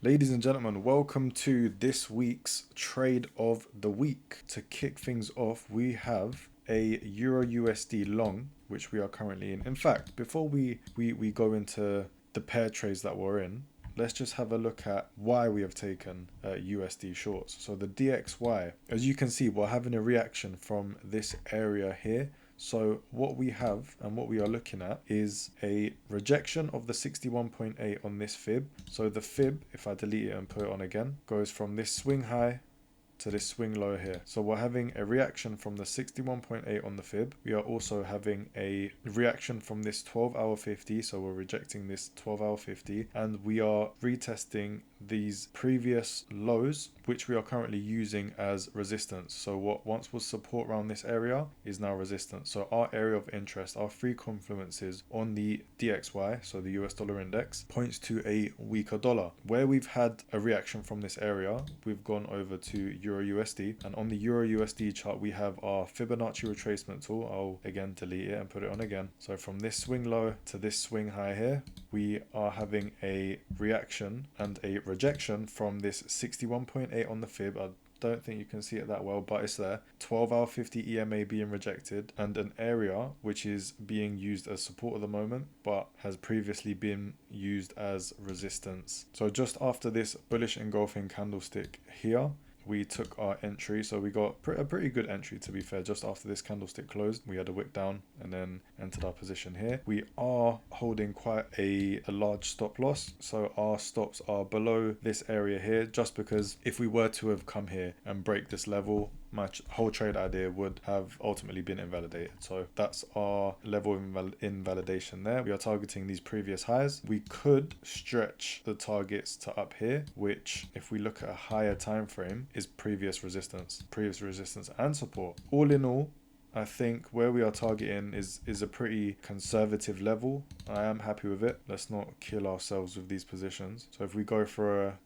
Ladies and gentlemen, welcome to this week's trade of the week. To kick things off, we have a Euro USD long, which we are currently in. In fact, before we go into the pair trades that we're in, let's just have a look at why we have taken USD shorts. So the DXY, as you can see, we're having a reaction from this area here. So what we have and what we are looking at is a rejection of the 61.8 on this fib. So the fib, if I delete it and put it on again, goes from this swing high to this swing low here. So we're having a reaction from the 61.8 on the fib. We are also having a reaction from this 12-hour 50. So we're rejecting this 12-hour 50 and we are retesting these previous lows, which we are currently using as resistance. So what once was support around this area is now resistance. So our area of interest, our three confluences on the DXY, so the US dollar index, points to a weaker dollar. Where we've had a reaction from this area, we've gone over to Euro USD, and on the Euro USD chart we have our Fibonacci retracement tool. I'll again delete it and put it on again. So from this swing low to this swing high here, we are having a reaction and a rejection from this 61.8 on the fib. I don't think you can see it that well, but it's there. 12-hour 50 EMA being rejected, and an area which is being used as support at the moment but has previously been used as resistance. So just after this bullish engulfing candlestick here, we took our entry. So we got a pretty good entry, to be fair. Just after this candlestick closed, we had a wick down and then entered our position here. We are holding quite a large stop loss, so our stops are below this area here, just because if we were to have come here and break this level, my whole trade idea would have ultimately been invalidated. So that's our level of invalidation there. We are targeting these previous highs. We could stretch the targets to up here, which, if we look at a higher time frame, is previous resistance and support. All in all, I think where we are targeting is a pretty conservative level. I am happy with it. Let's not kill ourselves with these positions. So if we go for a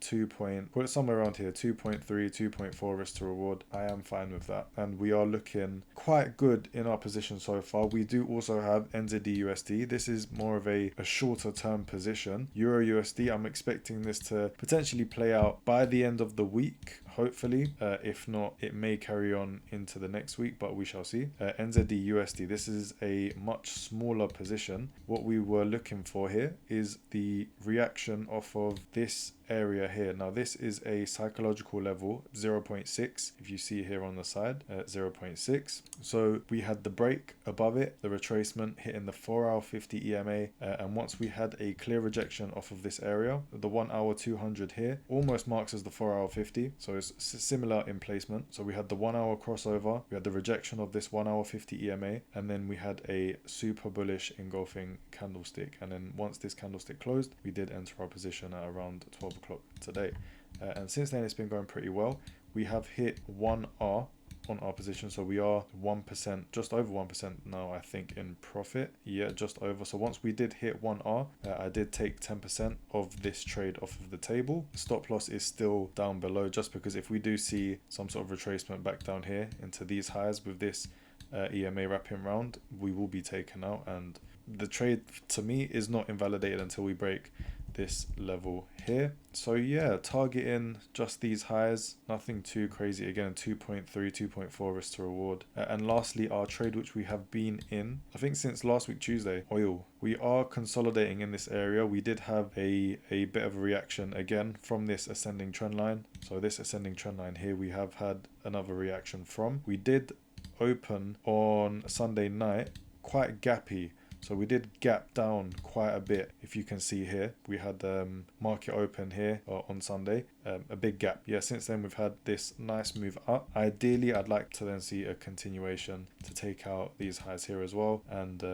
put it somewhere around here, 2.3, 2.4 risk to reward, I am fine with that. And we are looking quite good in our position so far. We do also have NZD USD. This is more of a shorter term position. Euro USD, I'm expecting this to potentially play out by the end of the week, hopefully. If not, it may carry on into the next week, but we shall see. NZD USD, this is a much smaller position. What we were looking for here is the reaction off of this area here. Now this is a psychological level, 0.6, if you see here on the side, 0.6. So we had the break above it, the retracement hitting the 4-hour 50 EMA, and once we had a clear rejection off of this area, the 1-hour 200 here almost marks as the 4-hour 50, so it's similar in placement. So we had the 1-hour crossover, we had the rejection of this 1-hour 50 EMA, and then we had a super bullish engulfing candlestick. And then once this candlestick closed, we did enter our position at around 12 o'clock today, and since then it's been going pretty well. We have hit 1R on our position, so we are 1%, just over 1% now, I think, in profit. Yeah, just over. So once we did hit 1R, I did take 10% of this trade off of the table. Stop loss is still down below, just because if we do see some sort of retracement back down here into these highs with this EMA wrapping round, we will be taken out, and the trade to me is not invalidated until we break this level here. So yeah, targeting just these highs, nothing too crazy. Again, 2.3, 2.4 risk to reward. And lastly, our trade, which we have been in, I think since last week Tuesday, oil. We are consolidating in this area. We did have a bit of a reaction again from this ascending trend line. So this ascending trend line here, we have had another reaction from. We did open on Sunday night quite gappy. So we did gap down quite a bit. If you can see here, we had market open here on Sunday, a big gap. Yeah, since then we've had this nice move up. Ideally, I'd like to then see a continuation to take out these highs here as well, and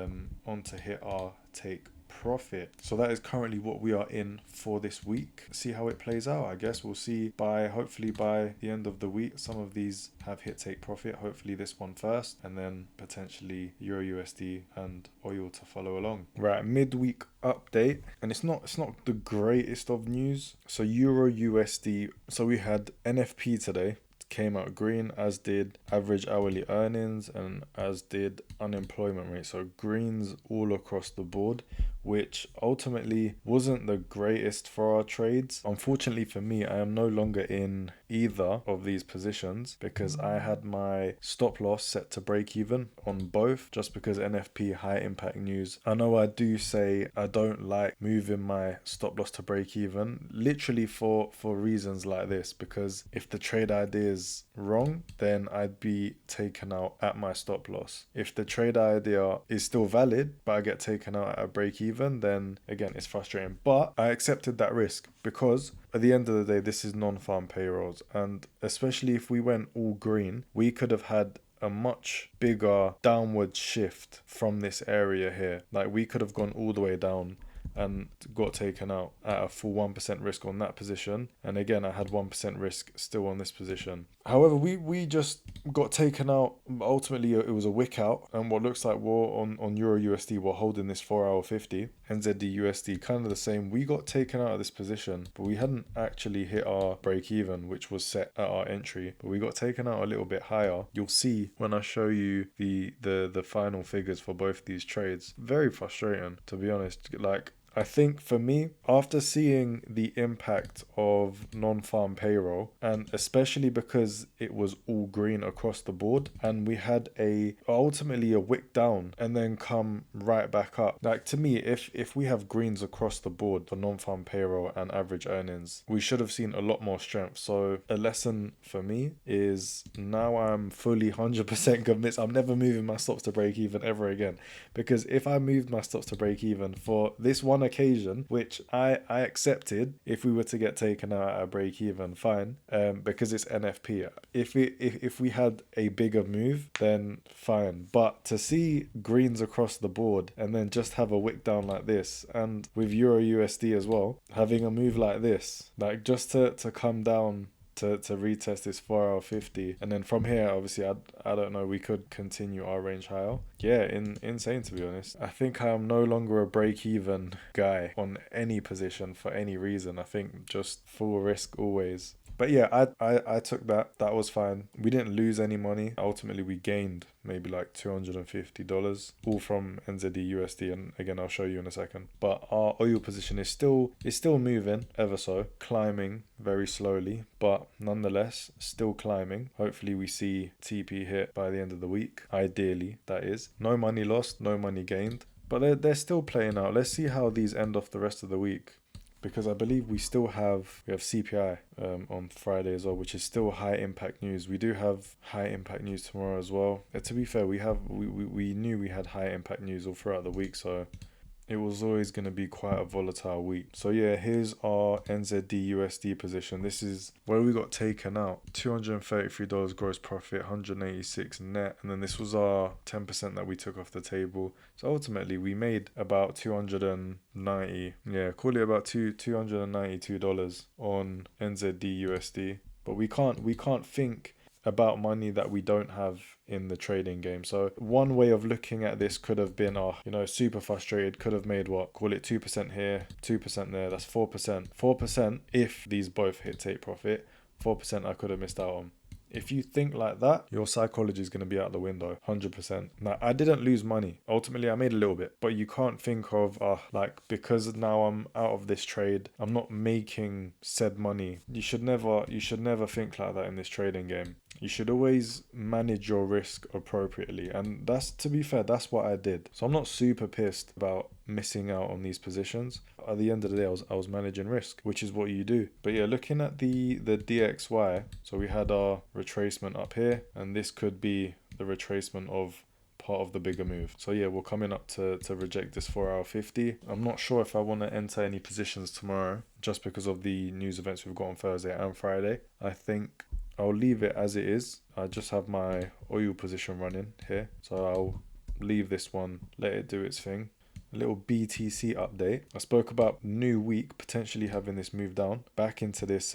on to hit our take profit. So that is currently what we are in for this week. See how it plays out. I guess we'll see hopefully by the end of the week, some of these have hit take profit. Hopefully this one first, and then potentially Euro USD and oil to follow along. Right, midweek update, and it's not the greatest of news. So Euro USD, so we had NFP today, came out green, as did average hourly earnings and as did unemployment rate. So greens all across the board. which ultimately wasn't the greatest for our trades. Unfortunately for me, I am no longer in either of these positions because I had my stop loss set to break even on both, just because NFP high impact news. I know I do say I don't like moving my stop loss to break even, literally for reasons like this, because if the trade idea is wrong, then I'd be taken out at my stop loss. If the trade idea is still valid but I get taken out at a break even, then again it's frustrating. But I accepted that risk because at the end of the day, this is non-farm payrolls, and especially if we went all green, we could have had a much bigger downward shift from this area here. Like, we could have gone all the way down and got taken out at a full 1% risk on that position. And again, I had 1% risk still on this position. However, we just got taken out. Ultimately, it was a wick out. And what looks like war on Euro USD, we're holding this 4-hour 50. NZD USD, kind of the same. We got taken out of this position, but we hadn't actually hit our break even, which was set at our entry. But we got taken out a little bit higher. You'll see when I show you the final figures for both these trades. Very frustrating, to be honest. Like, I think for me, after seeing the impact of non-farm payroll, and especially because it was all green across the board, and we had ultimately a wick down and then come right back up. Like, to me, if we have greens across the board for non-farm payroll and average earnings, we should have seen a lot more strength. So a lesson for me is now I'm fully 100% convinced I'm never moving my stops to break even ever again. Because if I moved my stops to break even for this one occasion, which I accepted, if we were to get taken out at a break even, fine, because it's NFP. If we had a bigger move, then fine. But to see greens across the board and then just have a wick down like this, and with Euro USD as well, having a move like this, like just to come down to retest this 4-hour 50, and then from here, obviously, I don't know, we could continue our range higher. Yeah, insane, to be honest. I think I am no longer a break-even guy on any position for any reason. I think just full risk always. But yeah, I took that. That was fine. We didn't lose any money. Ultimately, we gained maybe like $250, all from NZD USD. And again, I'll show you in a second. But our oil position is still moving ever so, climbing very slowly, but nonetheless still climbing. Hopefully, we see TP hit by the end of the week. Ideally, that is. No money lost, no money gained. But they're still playing out. Let's see how these end off the rest of the week, because I believe we have CPI on Friday as well, which is still high impact news. We do have high impact news tomorrow as well. To be fair, we knew we had high impact news all throughout the week, so it was always going to be quite a volatile week. So yeah, here's our NZD USD position. This is where we got taken out. $233 gross profit, 186 net, and then this was our 10% that we took off the table. So ultimately, we made about 290. Yeah, call it about $292 on NZD USD. But we can't think about money that we don't have in the trading game. So one way of looking at this could have been, super frustrated, could have made call it 2% here, 2% there, that's 4%. 4% if these both hit take profit, 4% I could have missed out on. If you think like that, your psychology is going to be out the window, 100%. Now, I didn't lose money. Ultimately, I made a little bit, but you can't think of, because now I'm out of this trade, I'm not making said money. You should never think like that in this trading game. You should always manage your risk appropriately. And that's, to be fair, that's what I did. So I'm not super pissed about missing out on these positions. At the end of the day, I was managing risk, which is what you do. But yeah, looking at the DXY, so we had our retracement up here, and this could be the retracement of part of the bigger move. So yeah, we're coming up to reject this 4-hour 50. I'm not sure if I want to enter any positions tomorrow, just because of the news events we've got on Thursday and Friday. I think I'll leave it as it is. I just have my oil position running here, so I'll leave this one, let it do its thing. A little BTC update. I spoke about new week potentially having this move down back into this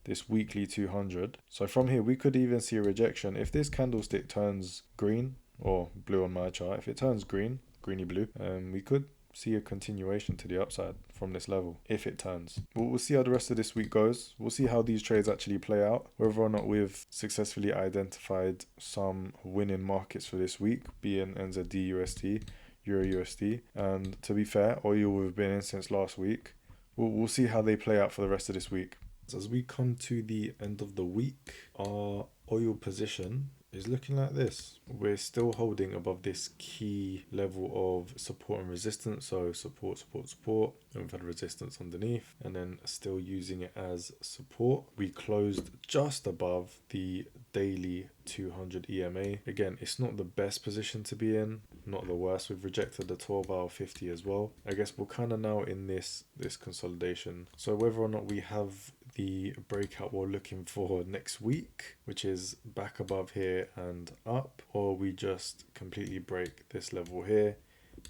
this weekly 200. So from here we could even see a rejection if this candlestick turns green or blue on my chart. If it turns green, greeny blue, we could see a continuation to the upside from this level if it turns. We'll see how the rest of this week goes. We'll see how these trades actually play out, whether or not we've successfully identified some winning markets for this week, being NZD USD, Euro USD. And to be fair, oil we've been in since last week. We'll see how they play out for the rest of this week. So as we come to the end of the week, our oil position is looking like this. We're still holding above this key level of support and resistance. So support, support, support. And we've had resistance underneath and then still using it as support. We closed just above the daily 200 EMA. Again, it's not the best position to be in, not the worst. We've rejected the 12-hour 50 as well. I guess we're kind of now in this consolidation. So whether or not we have the breakout we're looking for next week, which is back above here and up, or we just completely break this level here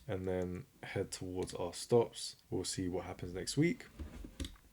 and then head towards our stops. We'll see what happens next week.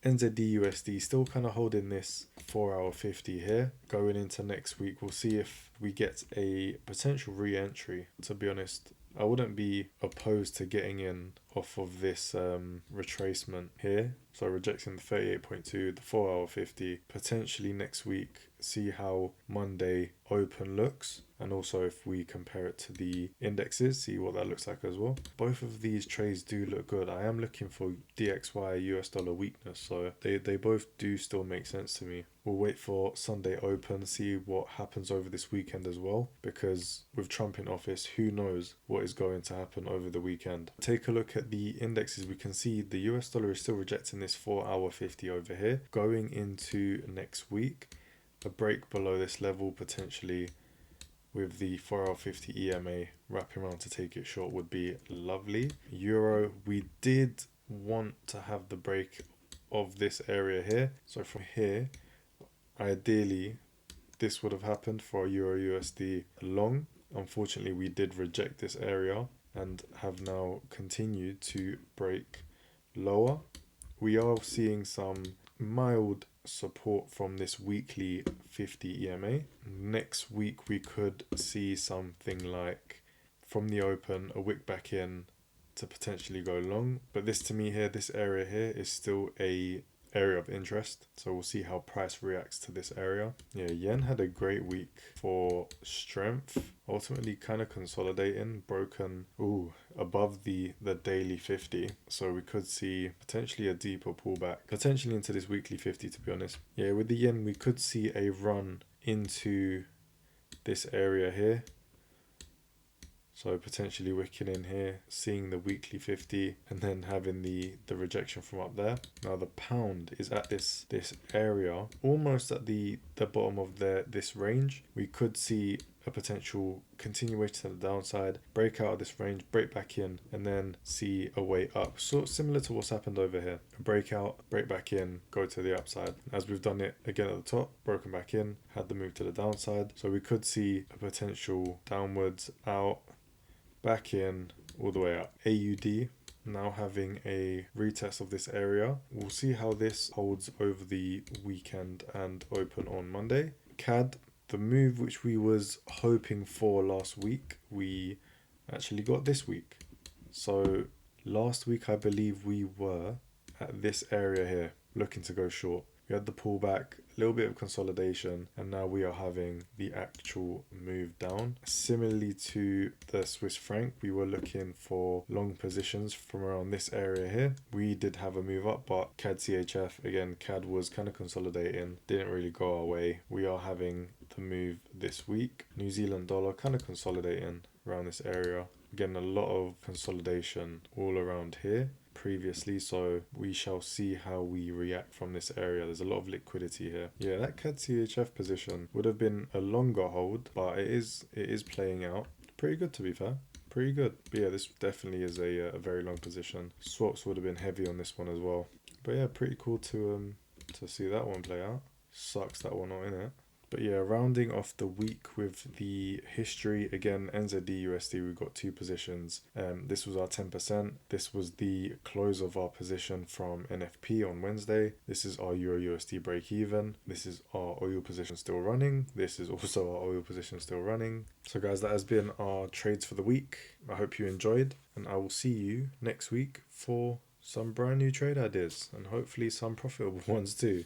NZD/USD still kind of holding this 4-hour 50 here. Going into next week, we'll see if we get a potential re-entry. To be honest, I wouldn't be opposed to getting in off of this retracement here. So rejecting the 38.2, the 4-hour 50, potentially next week, see how Monday open looks. And also if we compare it to the indexes, see what that looks like as well. Both of these trades do look good. I am looking for DXY US dollar weakness, so they both do still make sense to me. We'll wait for Sunday open, see what happens over this weekend as well, because with Trump in office, who knows what is going to happen over the weekend. Take a look at the indexes. We can see the US dollar is still rejecting this 4-hour 50 over here. Going into next week, a break below this level potentially with the 4-hour 50 EMA wrapping around to take it short would be lovely. Euro, we did want to have the break of this area here. So from here, ideally, this would have happened for a Euro USD long. Unfortunately, we did reject this area and have now continued to break lower. We are seeing some mild support from this weekly 50 EMA. Next week we could see something like from the open a wick back in to potentially go long, but this to me here, this area here is still a area of interest, so we'll see how price reacts to this area. Yeah, yen had a great week for strength, ultimately kind of consolidating, broken above the daily 50, so we could see potentially a deeper pullback, potentially into this weekly 50 to be honest. Yeah, with the yen we could see a run into this area here. So potentially wicking in here, seeing the weekly 50 and then having the rejection from up there. Now the pound is at this area, almost at the bottom of this range. We could see a potential continuation to the downside, break out of this range, break back in, and then see a way up. So similar to what's happened over here. A breakout, break back in, go to the upside. As we've done it again at the top, broken back in, had the move to the downside. So we could see a potential downwards, out, back in, all the way up. AUD now having a retest of this area. We'll see how this holds over the weekend and open on Monday. CAD, the move which we was hoping for last week, we actually got this week. So last week I believe we were at this area here looking to go short. We had the pullback, a little bit of consolidation, and now we are having the actual move down. Similarly to the Swiss franc, we were looking for long positions from around this area here. We did have a move up, but CAD CHF, again, CAD was kind of consolidating, didn't really go our way. We are having the move this week. New Zealand dollar kind of consolidating around this area. Again, a lot of consolidation all around here previously, so we shall see how we react from this area. There's a lot of liquidity here. Yeah, that CAD CHF position would have been a longer hold, but it is playing out pretty good to be fair. Pretty good. But yeah, this definitely is a very long position. Swaps would have been heavy on this one as well. But yeah, pretty cool to see that one play out. Sucks that one not in it. But yeah, rounding off the week with the history, again, NZD USD, we've got two positions. This was our 10%. This was the close of our position from NFP on Wednesday. This is our Euro USD break even. This is our oil position still running. This is also our oil position still running. So guys, that has been our trades for the week. I hope you enjoyed, and I will see you next week for some brand new trade ideas and hopefully some profitable ones too.